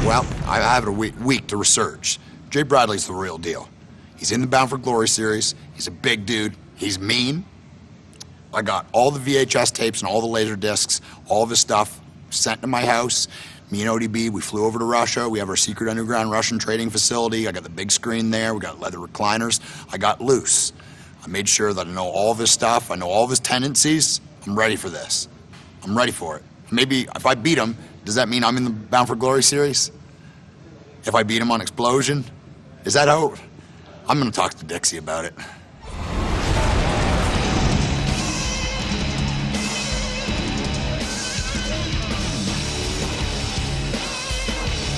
Well, I have a week to research. Jay Bradley's the real deal. He's in the Bound for Glory series. He's a big dude. He's mean. I got all the VHS tapes and all the laser discs, all of his stuff sent to my house. Me and ODB, we flew over to Russia. We have our secret underground Russian trading facility. I got the big screen there. We got leather recliners. I got loose. I made sure that I know all of his stuff. I know all of his tendencies. I'm ready for this. I'm ready for it. Maybe if I beat him, does that mean I'm in the Bound for Glory series? If I beat him on Xplosion? Is that out? I'm gonna talk to Dixie about it.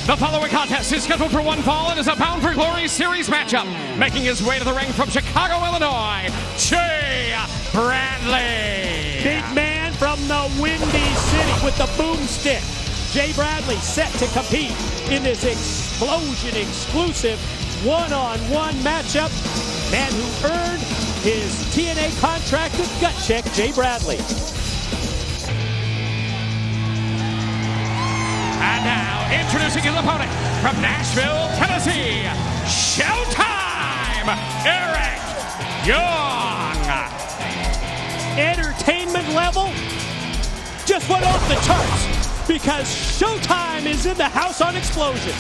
The following contest is scheduled for one fall and is a Bound for Glory series matchup. Making his way to the ring from Chicago, Illinois, Jay Bradley. Big man from the Windy City with the boomstick. Jay Bradley set to compete in this Xplosion exclusive one-on-one matchup. Man who earned his TNA contracted gut check, Jay Bradley. And now, introducing his opponent from Nashville, Tennessee, Showtime, Eric Young. Entertainment level just went off the charts because Showtime is in the house on Xplosion.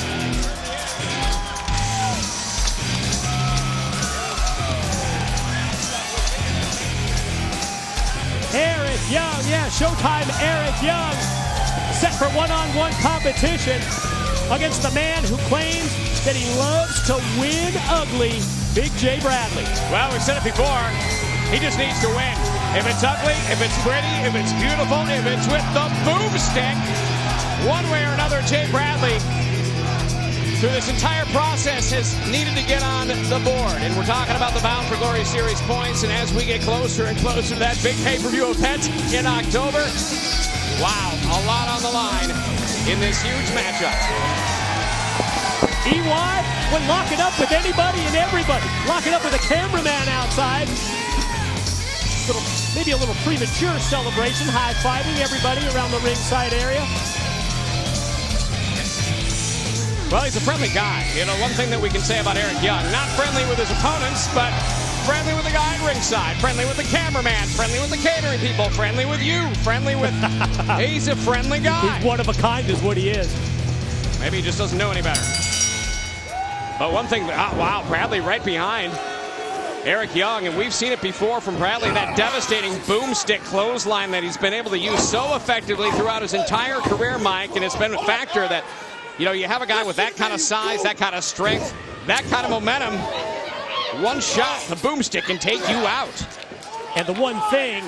Eric Young, yeah, Showtime Eric Young. Set for one-on-one competition against the man who claims that he loves to win ugly, Big Jay Bradley. Well, we've said it before, he just needs to win. If it's ugly, if it's pretty, if it's beautiful, if it's with the boomstick, one way or another, Jay Bradley, through this entire process, has needed to get on the board. And we're talking about the Bound for Glory series points, and as we get closer and closer to that big pay-per-view event in October, wow, a lot on the line in this huge matchup. EY, when locking up with anybody and everybody, locking up with a cameraman outside. Maybe a little premature celebration, high-fiving everybody around the ringside area. Well, he's a friendly guy. You know, one thing that we can say about Eric Young, not friendly with his opponents, but friendly with the guy at ringside, friendly with the cameraman, friendly with the catering people, friendly with you, friendly with... He's a friendly guy. He's one of a kind is what he is. Maybe he just doesn't know any better. But one thing, wow, Bradley right behind Eric Young, and we've seen it before from Bradley, that devastating boomstick clothesline that he's been able to use so effectively throughout his entire career, Mike, and it's been a factor that, you know, you have a guy with that kind of size, that kind of strength, that kind of momentum. One shot, the boomstick can take you out. And the one thing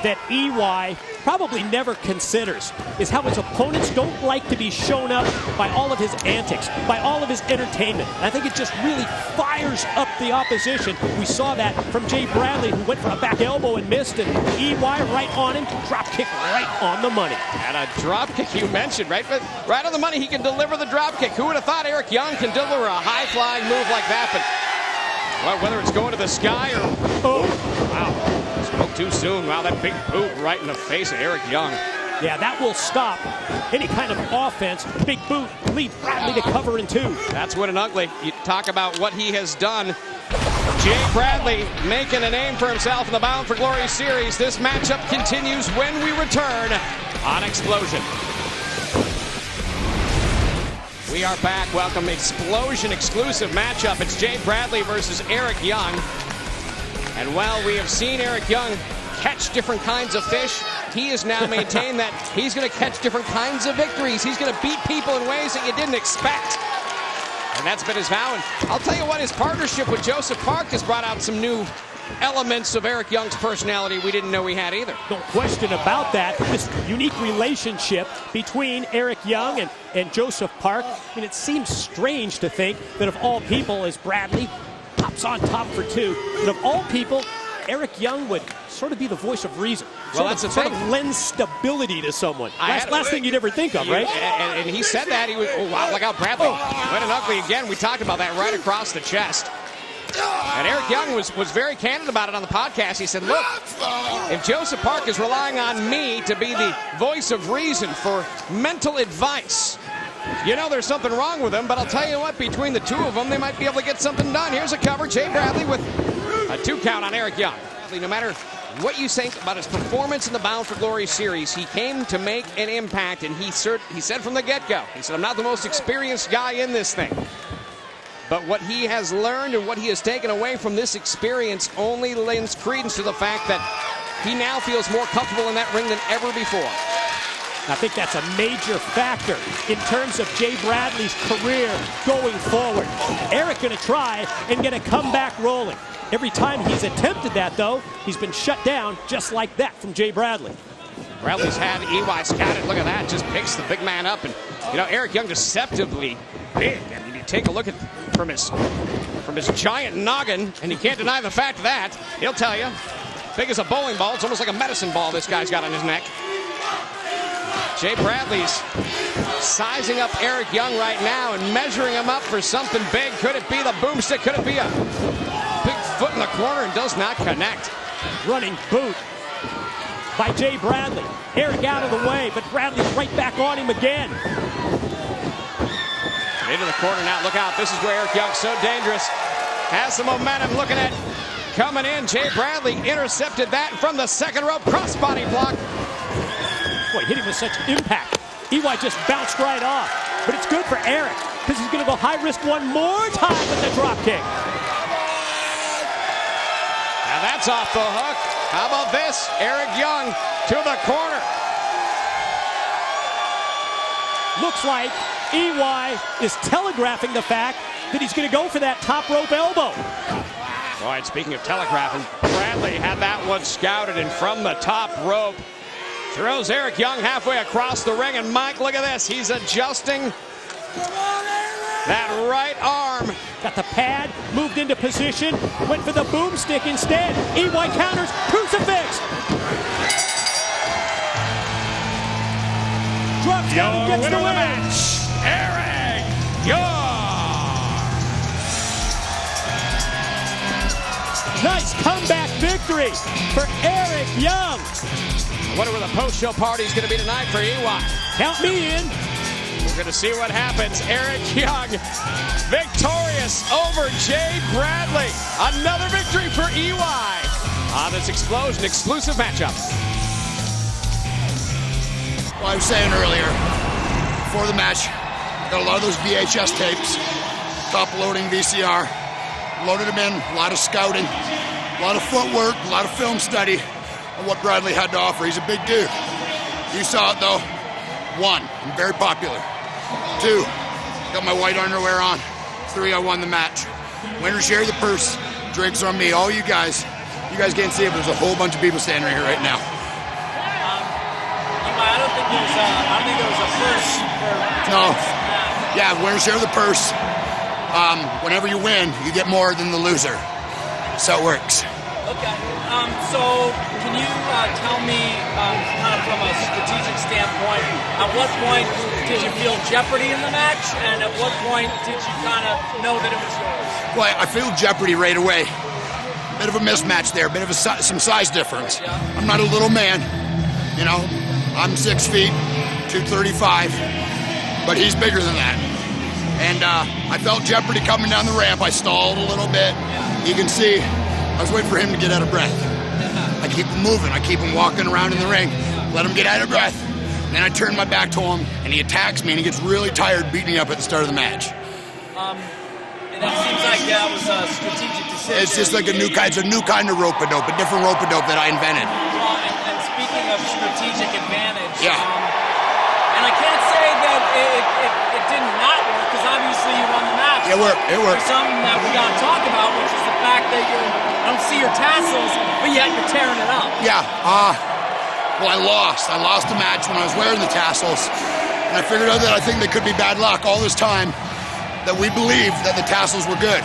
that EY probably never considers is how his opponents don't like to be shown up by all of his antics, by all of his entertainment. And I think it just really fires up the opposition. We saw that from Jay Bradley, who went for a back elbow and missed, and EY right on him, drop kick right on the money. And a drop kick you mentioned, right? But right on the money, he can deliver the drop kick. Who would have thought Eric Young can deliver a high-flying move like that? But well, whether it's going to the sky or... Oh, wow. Spoke too soon. Wow, that big boot right in the face of Eric Young. Yeah, that will stop any kind of offense. Big boot, lead Bradley to cover in two. That's what an ugly. You talk about what he has done. Jay Bradley making a name for himself in the Bound for Glory series. This matchup continues when we return on Xplosion. We are back. Welcome, Xplosion exclusive matchup. It's Jay Bradley versus Eric Young. And while we have seen Eric Young catch different kinds of fish, he has now maintained that he's going to catch different kinds of victories. He's going to beat people in ways that you didn't expect. And that's been his vow. And I'll tell you what, his partnership with Joseph Park has brought out some new elements of Eric Young's personality we didn't know he had either. No question about that. This unique relationship between Eric Young and Joseph Park. I mean, it seems strange to think that of all people, as Bradley pops on top for two, that of all people, Eric Young would sort of be the voice of reason. Well, that's sort of lends stability to someone. Last thing you'd ever think of, right? And he said that. He was, oh, wow, look out, Bradley. Went an ugly again. We talked about that right across the chest. And Eric Young was very candid about it on the podcast. He said, look, if Joseph Park is relying on me to be the voice of reason for mental advice, You know there's something wrong with him, but I'll tell you what, between the two of them, they might be able to get something done. Here's a cover. Jay Bradley with a 2 count on Eric Young. No matter what you think about his performance in the Bound for Glory series, he came to make an impact, and he said from the get-go, he said, I'm not the most experienced guy in this thing. But what he has learned and what he has taken away from this experience only lends credence to the fact that he now feels more comfortable in that ring than ever before. I think that's a major factor in terms of Jay Bradley's career going forward. Eric going to try and get a comeback rolling. Every time he's attempted that, though, he's been shut down just like that from Jay Bradley. Bradley's had EY scouted. Look at that. Just picks the big man up. And, you know, Eric Young deceptively big. I mean, you take a look at from his giant noggin, and you can't deny the fact of that. He'll tell you. Big as a bowling ball. It's almost like a medicine ball this guy's got on his neck. Jay Bradley's sizing up Eric Young right now and measuring him up for something big. Could it be the boomstick? Could it be a big foot in the corner, and does not connect? Running boot by Jay Bradley. Eric out of the way, but Bradley's right back on him again. Into the corner now. Look out. This is where Eric Young's so dangerous. Has some momentum. Looking at coming in. Jay Bradley intercepted that from the second rope. Crossbody block. Boy, hit him with such impact. EY just bounced right off. But it's good for Eric, because he's going to go high risk one more time with the drop kick. Now that's off the hook. How about this? Eric Young to the corner. Looks like EY is telegraphing the fact that he's going to go for that top rope elbow. All right, speaking of telegraphing, Bradley had that one scouted, and from the top rope, throws Eric Young halfway across the ring, and Mike, look at this. He's adjusting that right arm. Got the pad, moved into position, went for the boomstick instead. EY counters, crucifix. Drops down and gets the win. Match, Eric Young. Nice comeback victory for Eric Young. I wonder where the post-show party is going to be tonight for EY. Count me in. We're going to see what happens. Eric Young victorious over Jay Bradley. Another victory for EY on this Xplosion exclusive matchup. Well, I was saying earlier, before the match, got a lot of those VHS tapes, top-loading VCR, loaded them in, a lot of scouting, a lot of footwork, a lot of film study of what Bradley had to offer. He's a big dude. You saw it, though. 1, I'm very popular. 2, got my white underwear on. 3, I won the match. Winner share the purse. Drinks on me. All you guys can't see it, but there's a whole bunch of people standing right here right now. I don't think there was a purse for... No. Yeah, winner share the purse. Whenever you win, you get more than the loser. That's how it works. Okay. So can you tell me, kind of from a strategic standpoint, at what point did you feel jeopardy in the match, and at what point did you kind of know that it was yours? Well, I feel jeopardy right away. Bit of a mismatch there, bit of some size difference. Yeah. I'm not a little man, you know. I'm 6 feet, 235, but he's bigger than that. And I felt jeopardy coming down the ramp. I stalled a little bit. You can see I was waiting for him to get out of breath. I keep him moving. I keep him walking around in the ring. Let him get out of breath. And then I turn my back to him, and he attacks me, and he gets really tired beating me up at the start of the match. And it seems like that was a strategic decision. It's just like a new kind of rope-a-dope, a different rope-a-dope that I invented. And speaking of strategic advantage, Yeah. And I can't say that it did not work, because obviously you won the match. It worked. There's something that we got to talk about, which is the fact that I don't see your tassels, but yet you're tearing it up. Yeah, well, I lost. I lost the match when I was wearing the tassels, and I figured out that I think they could be bad luck all this time, that we believed that the tassels were good.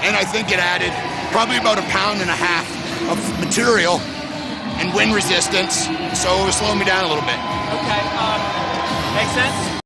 And I think it added probably about 1.5 pounds of material and wind resistance, so it was slowing me down a little bit. Okay, makes sense.